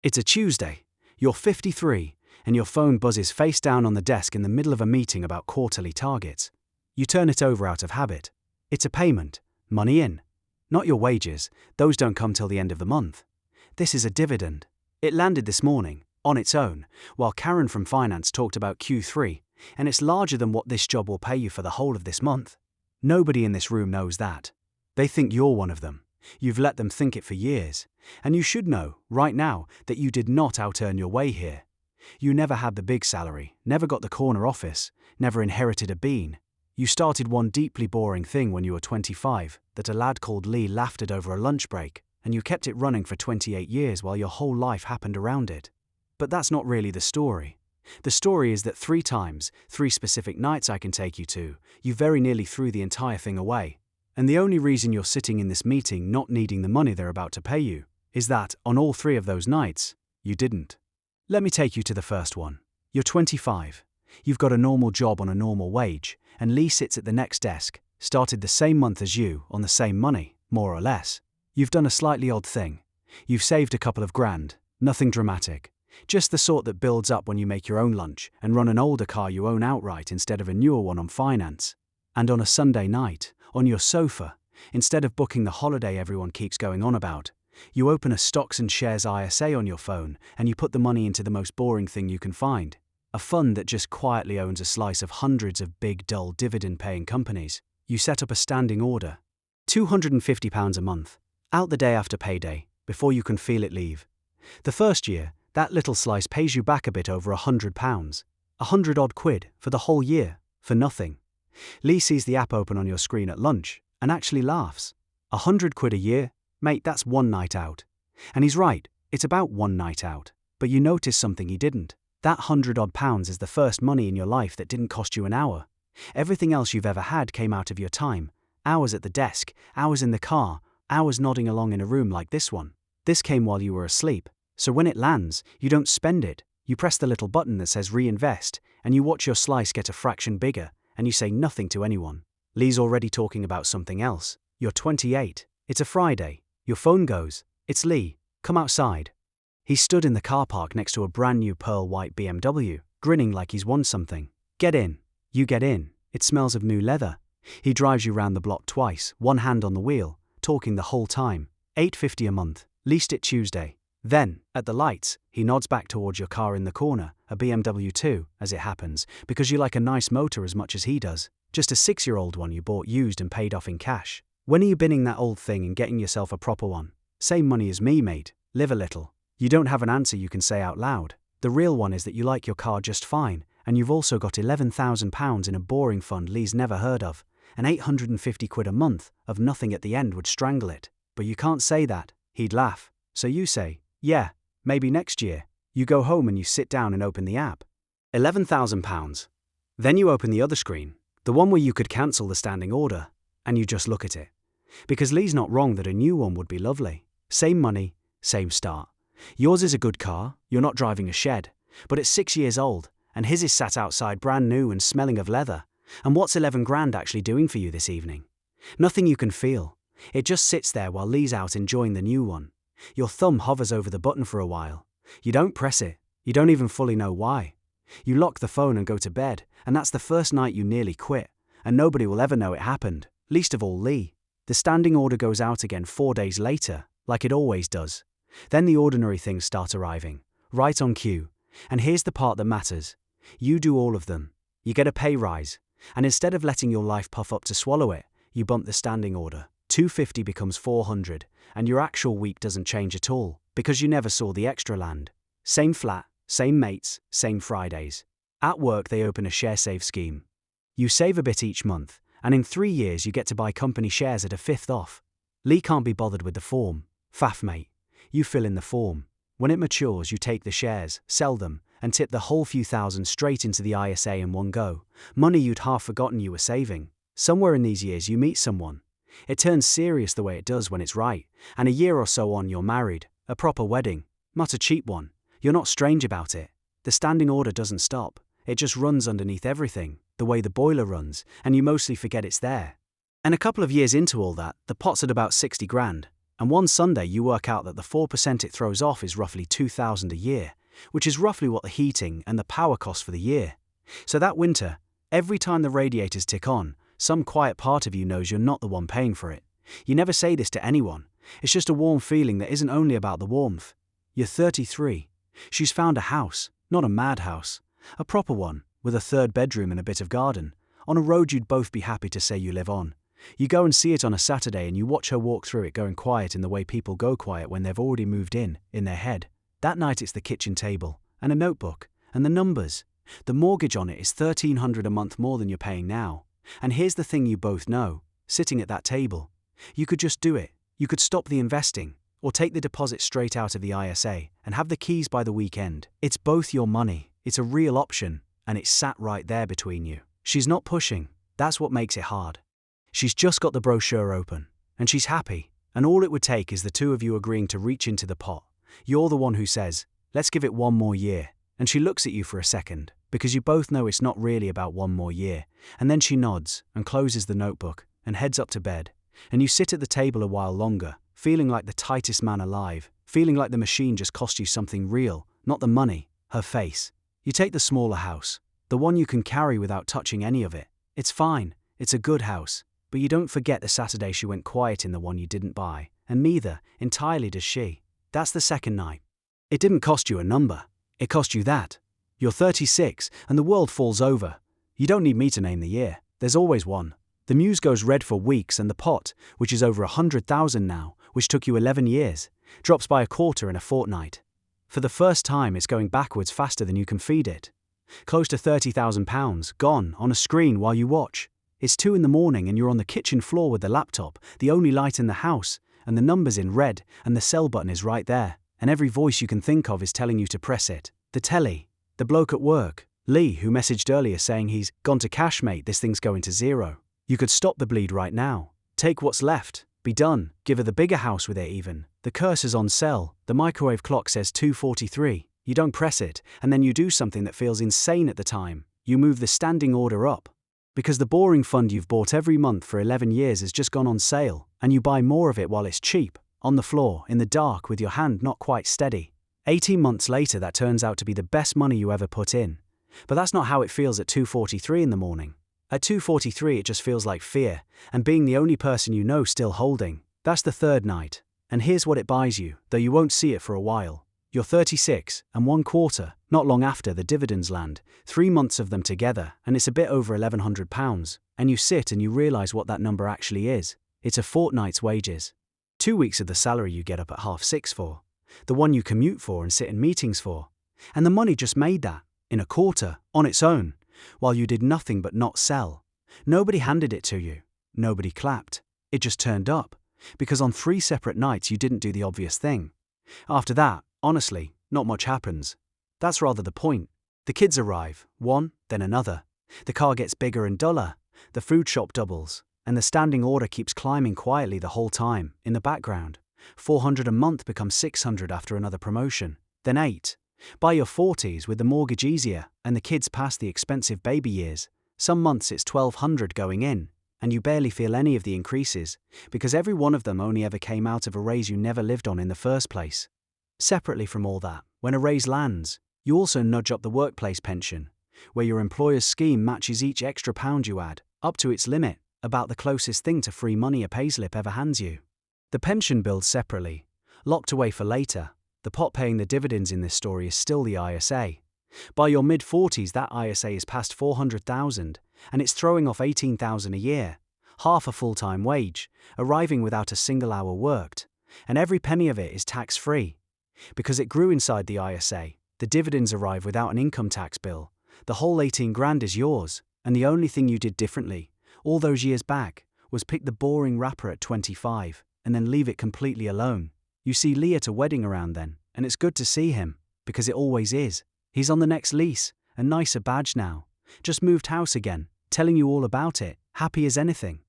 It's a Tuesday, you're 53, and your phone buzzes face down on the desk in the middle of a meeting about quarterly targets. You turn it over out of habit. It's a payment, money in. Not your wages, those don't come till the end of the month. This is a dividend. It landed this morning, on its own, while Karen from Finance talked about Q3, and it's larger than what this job will pay you for the whole of this month. Nobody in this room knows that. They think you're one of them. You've let them think it for years. And you should know, right now, that you did not out-earn your way here. You never had the big salary, never got the corner office, never inherited a bean. You started one deeply boring thing when you were 25, that a lad called Lee laughed at over a lunch break, and you kept it running for 28 years while your whole life happened around it. But that's not really the story. The story is that 3 times, 3 specific nights I can take you to, you very nearly threw the entire thing away. And the only reason you're sitting in this meeting not needing the money they're about to pay you, is that, on all 3 of those nights, you didn't. Let me take you to the first one. You're 25. You've got a normal job on a normal wage, and Lee sits at the next desk, started the same month as you, on the same money, more or less. You've done a slightly odd thing. You've saved a couple of grand, nothing dramatic. Just the sort that builds up when you make your own lunch and run an older car you own outright instead of a newer one on finance. And on a Sunday night, on your sofa, instead of booking the holiday everyone keeps going on about, you open a stocks and shares ISA on your phone and you put the money into the most boring thing you can find. A fund that just quietly owns a slice of hundreds of big, dull, dividend-paying companies. You set up a standing order. £250 a month, out the day after payday, before you can feel it leave. The first year, that little slice pays you back a bit over £100, 100 odd quid for the whole year, for nothing. Lee sees the app open on your screen at lunch, and actually laughs. 100 quid a year? Mate, that's one night out. And he's right, it's about one night out. But you notice something he didn't. That £100 odd is the first money in your life that didn't cost you an hour. Everything else you've ever had came out of your time. Hours at the desk, hours in the car, hours nodding along in a room like this one. This came while you were asleep. So when it lands, you don't spend it. You press the little button that says reinvest, and you watch your slice get a fraction bigger, and you say nothing to anyone. Lee's already talking about something else. You're 28. It's a Friday. Your phone goes. It's Lee. Come outside. He stood in the car park next to a brand new pearl white BMW, grinning like he's won something. Get in. You get in. It smells of new leather. He drives you round the block twice, one hand on the wheel, talking the whole time. $8.50 a month. Leased it Tuesday. Then, at the lights, he nods back towards your car in the corner, a BMW 2, as it happens, because you like a nice motor as much as he does. Just a 6-year-old one you bought used and paid off in cash. When are you binning that old thing and getting yourself a proper one? Same money as me, mate. Live a little. You don't have an answer you can say out loud. The real one is that you like your car just fine, and you've also got £11,000 in a boring fund Lee's never heard of, and 850 quid a month of nothing at the end would strangle it. But you can't say that. He'd laugh. So you say, yeah, maybe next year. You go home and you sit down and open the app. £11,000. Then you open the other screen, the one where you could cancel the standing order, and you just look at it. Because Lee's not wrong that a new one would be lovely. Same money, same start. Yours is a good car, you're not driving a shed, but it's 6 years old, and his is sat outside brand new and smelling of leather. And what's 11 grand actually doing for you this evening? Nothing you can feel. It just sits there while Lee's out enjoying the new one. Your thumb hovers over the button for a while. You don't press it. You don't even fully know why. You lock the phone and go to bed, and that's the first night you nearly quit, and nobody will ever know it happened, least of all Lee. The standing order goes out again 4 days later, like it always does. Then the ordinary things start arriving, right on cue. And here's the part that matters. You do all of them. You get a pay rise, and instead of letting your life puff up to swallow it, you bump the standing order. 250 becomes 400, and your actual week doesn't change at all, because you never saw the extra land. Same flat, same mates, same Fridays. At work they open a share save scheme. You save a bit each month, and in 3 years you get to buy company shares at a fifth off. Lee can't be bothered with the form. Faff mate. You fill in the form. When it matures you take the shares, sell them, and tip the whole few thousand straight into the ISA in one go. Money you'd half forgotten you were saving. Somewhere in these years you meet someone. It turns serious the way it does when it's right, and a year or so on you're married, a proper wedding, not a cheap one. You're not strange about it. The standing order doesn't stop, it just runs underneath everything, the way the boiler runs, and you mostly forget it's there. And a couple of years into all that, the pot's at about 60 grand. And one Sunday you work out that the 4% it throws off is roughly $2,000 a year, which is roughly what the heating and the power cost for the year. So that winter, every time the radiators tick on, some quiet part of you knows you're not the one paying for it. You never say this to anyone. It's just a warm feeling that isn't only about the warmth. You're 33. She's found a house, not a madhouse, a proper one, with a 3rd bedroom and a bit of garden, on a road you'd both be happy to say you live on. You go and see it on a Saturday and you watch her walk through it going quiet in the way people go quiet when they've already moved in their head. That night it's the kitchen table, and a notebook, and the numbers. The mortgage on it is $1,300 a month more than you're paying now. And here's the thing you both know, sitting at that table. You could just do it. You could stop the investing, or take the deposit straight out of the ISA, and have the keys by the weekend. It's both your money, it's a real option, and it's sat right there between you. She's not pushing, that's what makes it hard. She's just got the brochure open, and she's happy, and all it would take is the two of you agreeing to reach into the pot. You're the one who says, let's give it one more year, and she looks at you for a second, because you both know it's not really about one more year, and then she nods, and closes the notebook, and heads up to bed, and you sit at the table a while longer, feeling like the tightest man alive, feeling like the machine just cost you something real, not the money, her face. You take the smaller house, the one you can carry without touching any of it. It's fine, it's a good house. But you don't forget the Saturday she went quiet in the one you didn't buy, and neither, entirely does she. That's the second night. It didn't cost you a number, it cost you that. You're 36, and the world falls over. You don't need me to name the year, there's always one. The muse goes red for weeks and the pot, which is over 100,000 now, which took you 11 years, drops by a quarter in a fortnight. For the first time it's going backwards faster than you can feed it. Close to £30,000, gone, on a screen while you watch. It's 2 a.m. and you're on the kitchen floor with the laptop, the only light in the house, and the number's in red, and the sell button is right there, and every voice you can think of is telling you to press it. The telly, the bloke at work, Lee, who messaged earlier saying he's gone to cash mate, this thing's going to zero. You could stop the bleed right now. Take what's left, be done, give her the bigger house with it even. The cursor's on sell, the microwave clock says 2:43. You don't press it, and then you do something that feels insane at the time. You move the standing order up. Because the boring fund you've bought every month for 11 years has just gone on sale, and you buy more of it while it's cheap, on the floor, in the dark with your hand not quite steady. 18 months later that turns out to be the best money you ever put in. But that's not how it feels at 2:43 in the morning. At 2:43 it just feels like fear, and being the only person you know still holding. That's the third night. And here's what it buys you, though you won't see it for a while. You're 36, and 1/4, not long after the dividends land, 3 months of them together, and it's a bit over £1,100, and you sit and you realise what that number actually is. It's a fortnight's wages. 2 weeks of the salary you get up at 6:30 for, the one you commute for and sit in meetings for. And the money just made that, in a quarter, on its own, while you did nothing but not sell. Nobody handed it to you. Nobody clapped. It just turned up, because on 3 separate nights you didn't do the obvious thing. After that, honestly, not much happens. That's rather the point. The kids arrive, one, then another. The car gets bigger and duller. The food shop doubles. And the standing order keeps climbing quietly the whole time, in the background. 400 a month becomes 600 after another promotion. Then 8. By your 40s with the mortgage easier, and the kids past the expensive baby years, some months it's 1,200 going in, and you barely feel any of the increases, because every one of them only ever came out of a raise you never lived on in the first place. Separately from all that, when a raise lands, you also nudge up the workplace pension, where your employer's scheme matches each extra pound you add, up to its limit, about the closest thing to free money a payslip ever hands you. The pension builds separately, locked away for later. The pot paying the dividends in this story is still the ISA. By your mid-40s that ISA is past 400,000, and it's throwing off 18,000 a year, half a full-time wage, arriving without a single hour worked, and every penny of it is tax-free. Because it grew inside the ISA, the dividends arrive without an income tax bill. The whole 18 grand is yours, and the only thing you did differently, all those years back, was pick the boring rapper at 25, and then leave it completely alone. You see Lee at a wedding around then, and it's good to see him, because it always is. He's on the next lease, a nicer badge now, just moved house again, telling you all about it, happy as anything.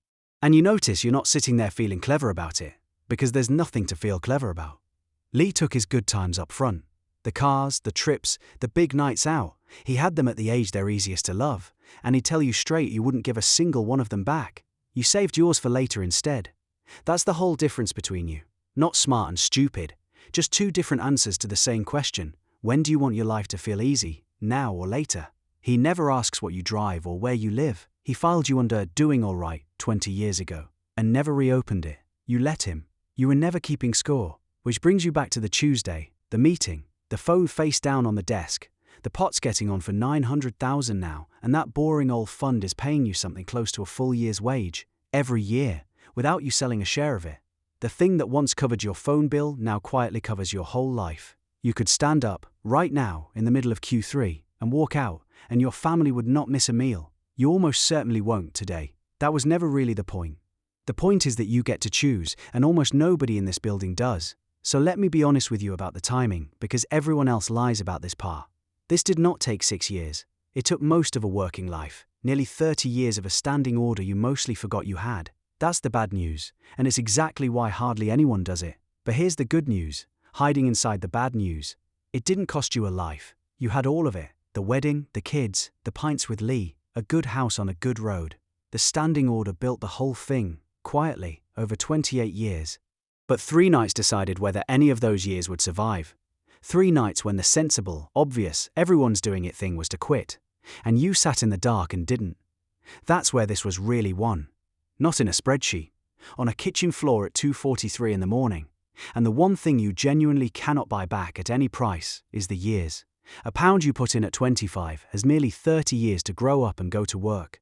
And you notice you're not sitting there feeling clever about it, because there's nothing to feel clever about. Lee took his good times up front. The cars, the trips, the big nights out. He had them at the age they're easiest to love, and he'd tell you straight you wouldn't give a single one of them back. You saved yours for later instead. That's the whole difference between you. Not smart and stupid, just two different answers to the same question. When do you want your life to feel easy, now or later? He never asks what you drive or where you live. He filed you under doing all right 20 years ago and never reopened it. You let him. You were never keeping score. Which brings you back to the Tuesday, the meeting, the phone face down on the desk. The pot's getting on for 900,000 now, and that boring old fund is paying you something close to a full year's wage every year without you selling a share of it. The thing that once covered your phone bill now quietly covers your whole life. You could stand up right now in the middle of Q3 and walk out, and your family would not miss a meal. You almost certainly won't today. That was never really the point. The point is that you get to choose, and almost nobody in this building does. So let me be honest with you about the timing, because everyone else lies about this part. This did not take 6 years. It took most of a working life, nearly 30 years of a standing order you mostly forgot you had. That's the bad news, and it's exactly why hardly anyone does it. But here's the good news, hiding inside the bad news. It didn't cost you a life. You had all of it. The wedding, the kids, the pints with Lee, a good house on a good road. The standing order built the whole thing, quietly, over 28 years. But 3 nights decided whether any of those years would survive. 3 nights when the sensible, obvious, everyone's doing it thing was to quit. And you sat in the dark and didn't. That's where this was really won. Not in a spreadsheet. On a kitchen floor at 2:43 in the morning. And the one thing you genuinely cannot buy back at any price is the years. A pound you put in at 25 has merely 30 years to grow up and go to work.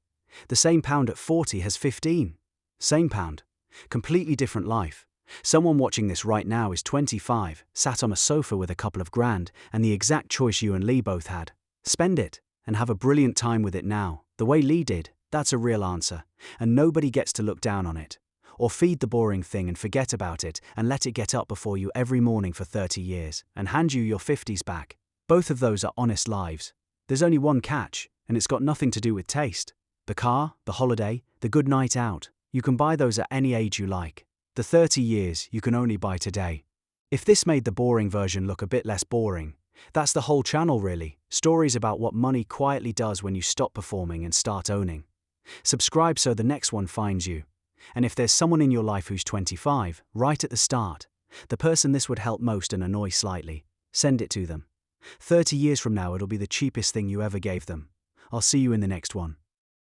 The same pound at 40 has 15. Same pound. Completely different life. Someone watching this right now is 25, sat on a sofa with a couple of grand, and the exact choice you and Lee both had. Spend it, and have a brilliant time with it now, the way Lee did. That's a real answer, and nobody gets to look down on it. Or feed the boring thing and forget about it, and let it get up before you every morning for 30 years, and hand you your 50s back. Both of those are honest lives. There's only one catch, and it's got nothing to do with taste. The car, the holiday, the good night out. You can buy those at any age you like. The 30 years you can only buy today. If this made the boring version look a bit less boring, that's the whole channel really. Stories about what money quietly does when you stop performing and start owning. Subscribe so the next one finds you. And if there's someone in your life who's 25, right at the start, the person this would help most and annoy slightly, send it to them. 30 years from now it'll be the cheapest thing you ever gave them. I'll see you in the next one.